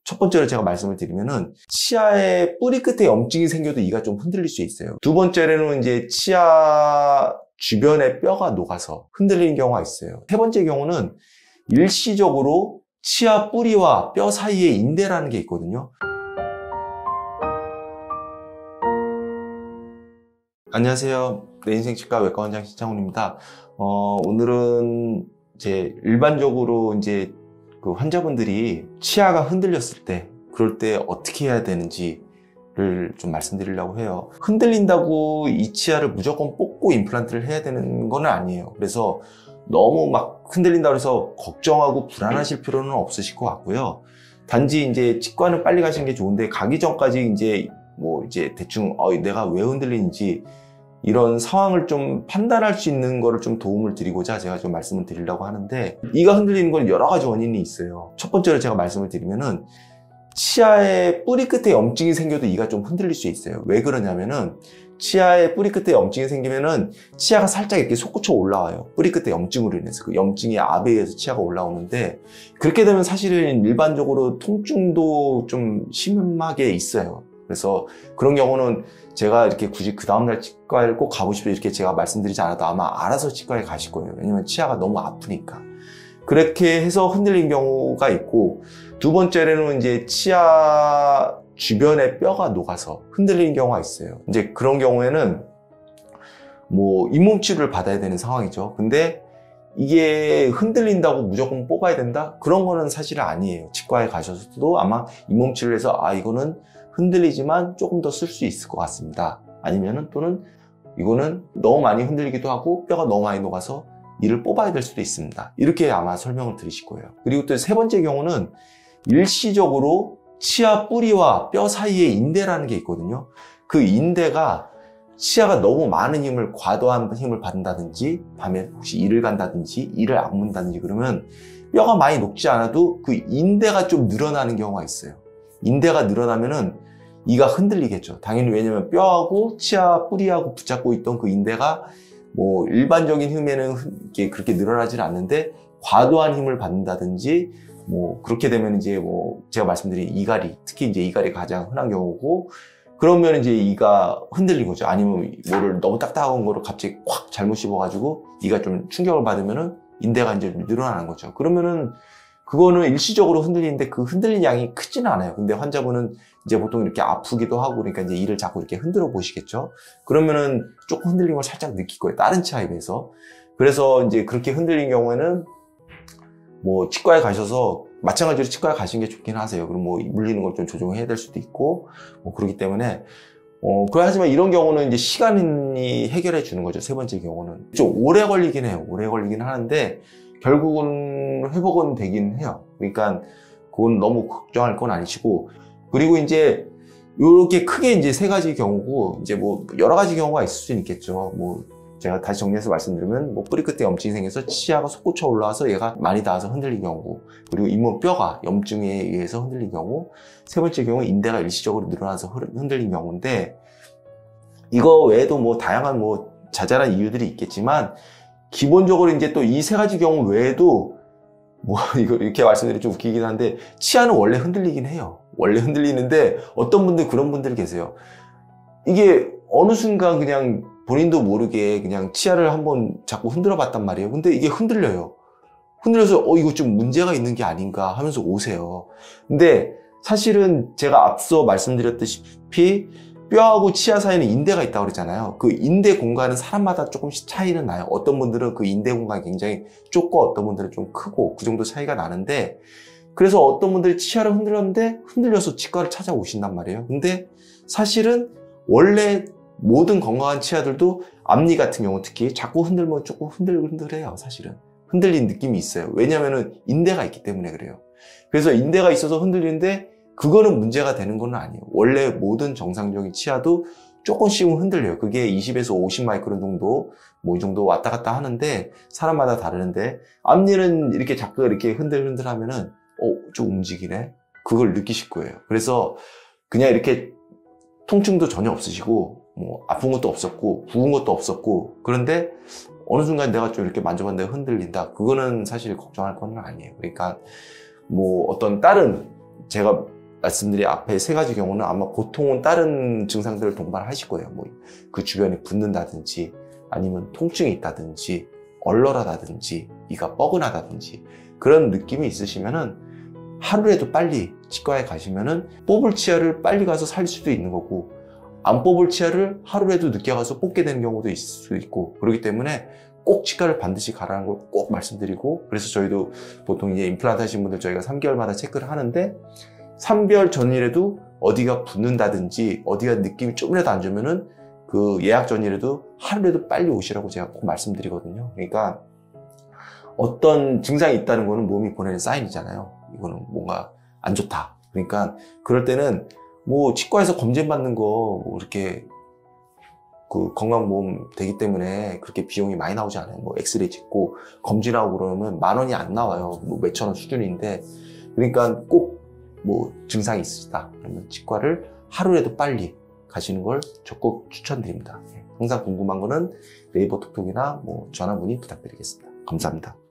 첫 번째로 제가 말씀을 드리면은 치아의 뿌리 끝에 염증이 생겨도 이가 좀 흔들릴 수 있어요. 두 번째로는 이제 치아 주변에 뼈가 녹아서 흔들리는 경우가 있어요. 세 번째 경우는 일시적으로 치아 뿌리와 뼈 사이에 인대라는 게 있거든요. 안녕하세요. 내 인생 치과 외과 원장 신창훈입니다. 오늘은 이제 일반적으로 이제 그 환자분들이 치아가 흔들렸을 때, 그럴 때 어떻게 해야 되는지를 좀 말씀드리려고 해요. 흔들린다고 이 치아를 무조건 뽑고 임플란트를 해야 되는 건 아니에요. 그래서 너무 막 흔들린다고 해서 걱정하고 불안하실 필요는 없으실 것 같고요. 단지 이제 치과는 빨리 가시는 게 좋은데, 가기 전까지 이제 대충 내가 왜 흔들리는지 이런 상황을 좀 판단할 수 있는 거를 좀 도움을 드리고자 제가 좀 말씀을 드리려고 하는데, 이가 흔들리는 건 여러 가지 원인이 있어요. 첫 번째로 제가 말씀을 드리면은 치아의 뿌리 끝에 염증이 생겨도 이가 좀 흔들릴 수 있어요. 왜 그러냐면은 치아의 뿌리 끝에 염증이 생기면은 치아가 살짝 이렇게 솟구쳐 올라와요. 뿌리 끝에 염증으로 인해서. 그 염증의 압에 의해서 치아가 올라오는데, 그렇게 되면 사실은 일반적으로 통증도 좀 심하게 있어요. 그래서 그런 경우는 제가 이렇게 굳이 그 다음날 치과를 꼭 가보십시오 이렇게 제가 말씀드리지 않아도 아마 알아서 치과에 가실 거예요. 왜냐면 치아가 너무 아프니까. 그렇게 해서 흔들린 경우가 있고, 두 번째로는 이제 치아 주변에 뼈가 녹아서 흔들리는 경우가 있어요. 이제 그런 경우에는 잇몸 치료를 받아야 되는 상황이죠. 근데 이게 흔들린다고 무조건 뽑아야 된다? 그런 거는 사실은 아니에요. 치과에 가셔서도 아마 잇몸 치료를 해서 이거는 흔들리지만 조금 더 쓸 수 있을 것 같습니다. 아니면은 또는 이거는 너무 많이 흔들리기도 하고 뼈가 너무 많이 녹아서 이를 뽑아야 될 수도 있습니다. 이렇게 아마 설명을 드리실 거예요. 그리고 또 세 번째 경우는 일시적으로 치아 뿌리와 뼈 사이에 인대라는 게 있거든요. 그 인대가 치아가 너무 많은 힘을, 과도한 힘을 받는다든지, 밤에 혹시 이를 간다든지, 이를 악문다든지 그러면 뼈가 많이 녹지 않아도 그 인대가 좀 늘어나는 경우가 있어요. 인대가 늘어나면은 이가 흔들리겠죠. 당연히. 왜냐면 뼈하고 치아 뿌리하고 붙잡고 있던 그 인대가 일반적인 힘에는 이렇게 그렇게 늘어나질 않는데, 과도한 힘을 받는다든지 그렇게 되면 이제 제가 말씀드린 이갈이, 특히 이제 이갈이 가장 흔한 경우고, 그러면 이제 이가 흔들린 거죠. 아니면 뭐를 너무 딱딱한 거를 갑자기 콱 잘못 씹어가지고 이가 좀 충격을 받으면은 인대가 이제 늘어나는 거죠. 그러면은 그거는 일시적으로 흔들리는데 그 흔들린 양이 크지는 않아요. 근데 환자분은 이제 보통 이렇게 아프기도 하고, 그러니까 이제 이를 자꾸 이렇게 흔들어 보시겠죠. 그러면은 조금 흔들림을 살짝 느낄 거예요. 다른 치아에 비해서. 그래서 이제 그렇게 흔들린 경우에는 치과에 가셔서 마찬가지로 치과에 가시는 게 좋긴 하세요. 그럼 물리는 걸 좀 조정해야 될 수도 있고, 그렇기 때문에, 하지만 이런 경우는 이제 시간이 해결해 주는 거죠. 세 번째 경우는. 좀 오래 걸리긴 해요. 오래 걸리긴 하는데, 결국은 회복은 되긴 해요. 그러니까, 그건 너무 걱정할 건 아니시고, 그리고 이제, 요렇게 크게 이제 세 가지 경우고, 이제 여러 가지 경우가 있을 수는 있겠죠. 제가 다시 정리해서 말씀드리면, 뿌리 끝에 염증이 생겨서 치아가 솟구쳐 올라와서 얘가 많이 닿아서 흔들린 경우, 그리고 잇몸 뼈가 염증에 의해서 흔들린 경우, 세 번째 경우 인대가 일시적으로 늘어나서 흔들린 경우인데, 이거 외에도 다양한 자잘한 이유들이 있겠지만, 기본적으로 이제 또 이 세 가지 경우 외에도 이거 이렇게 말씀드리면 좀 웃기긴 한데, 치아는 원래 흔들리긴 해요. 원래 흔들리는데 어떤 분들, 그런 분들이 계세요. 이게 어느 순간 그냥 본인도 모르게 그냥 치아를 한번 자꾸 흔들어 봤단 말이에요. 근데 이게 흔들려요. 흔들려서 이거 좀 문제가 있는 게 아닌가 하면서 오세요. 근데 사실은 제가 앞서 말씀드렸다시피 뼈하고 치아 사이에는 인대가 있다고 그랬잖아요. 그 인대 공간은 사람마다 조금씩 차이는 나요. 어떤 분들은 그 인대 공간이 굉장히 좁고 어떤 분들은 좀 크고, 그 정도 차이가 나는데, 그래서 어떤 분들이 치아를 흔들었는데 흔들려서 치과를 찾아오신단 말이에요. 근데 사실은 원래 모든 건강한 치아들도 앞니 같은 경우 특히 자꾸 흔들면 조금 흔들흔들해요. 사실은 흔들린 느낌이 있어요. 왜냐면은 인대가 있기 때문에 그래요. 그래서 인대가 있어서 흔들리는데 그거는 문제가 되는 건 아니에요. 원래 모든 정상적인 치아도 조금씩은 흔들려요. 그게 20에서 50 마이크론 정도, 이 정도 왔다 갔다 하는데 사람마다 다르는데, 앞니는 이렇게 자꾸 이렇게 흔들흔들 하면은 좀 움직이네? 그걸 느끼실 거예요. 그래서 그냥 이렇게 통증도 전혀 없으시고, 아픈 것도 없었고, 부은 것도 없었고, 그런데 어느 순간 내가 좀 이렇게 만져봤는데 흔들린다. 그거는 사실 걱정할 건 아니에요. 그러니까, 어떤 다른, 제가 말씀드린 앞에 세 가지 경우는 아마 고통은 다른 증상들을 동반하실 거예요. 뭐 그 주변에 붓는다든지 아니면 통증이 있다든지 얼얼하다든지 이가 뻐근하다든지 그런 느낌이 있으시면은 하루라도 빨리 치과에 가시면은 뽑을 치아를 빨리 가서 살 수도 있는 거고, 안 뽑을 치아를 하루라도 늦게 가서 뽑게 되는 경우도 있을 수 있고, 그렇기 때문에 꼭 치과를 반드시 가라는 걸 꼭 말씀드리고, 그래서 저희도 보통 이제 임플란트 하신 분들 저희가 3개월마다 체크를 하는데 3개월 전이라도 어디가 붓는다든지 어디가 느낌이 좀이라도 안 좋으면은 그 예약 전이라도 하루라도 빨리 오시라고 제가 꼭 말씀드리거든요. 그러니까 어떤 증상이 있다는 거는 몸이 보내는 사인이잖아요. 이거는 뭔가 안 좋다. 그러니까 그럴 때는 뭐 치과에서 검진 받는 거 뭐 이렇게 그 건강보험 되기 때문에 그렇게 비용이 많이 나오지 않아요. 뭐 엑스레이 찍고 검진하고 그러면 10,000원이 안 나와요. 뭐 몇천 원 수준인데, 그러니까 꼭 뭐 증상이 있으시다 그러면 치과를 하루라도 빨리 가시는 걸 적극 추천드립니다. 항상 궁금한 거는 네이버 톡톡이나 뭐 전화 문의 부탁드리겠습니다. 감사합니다.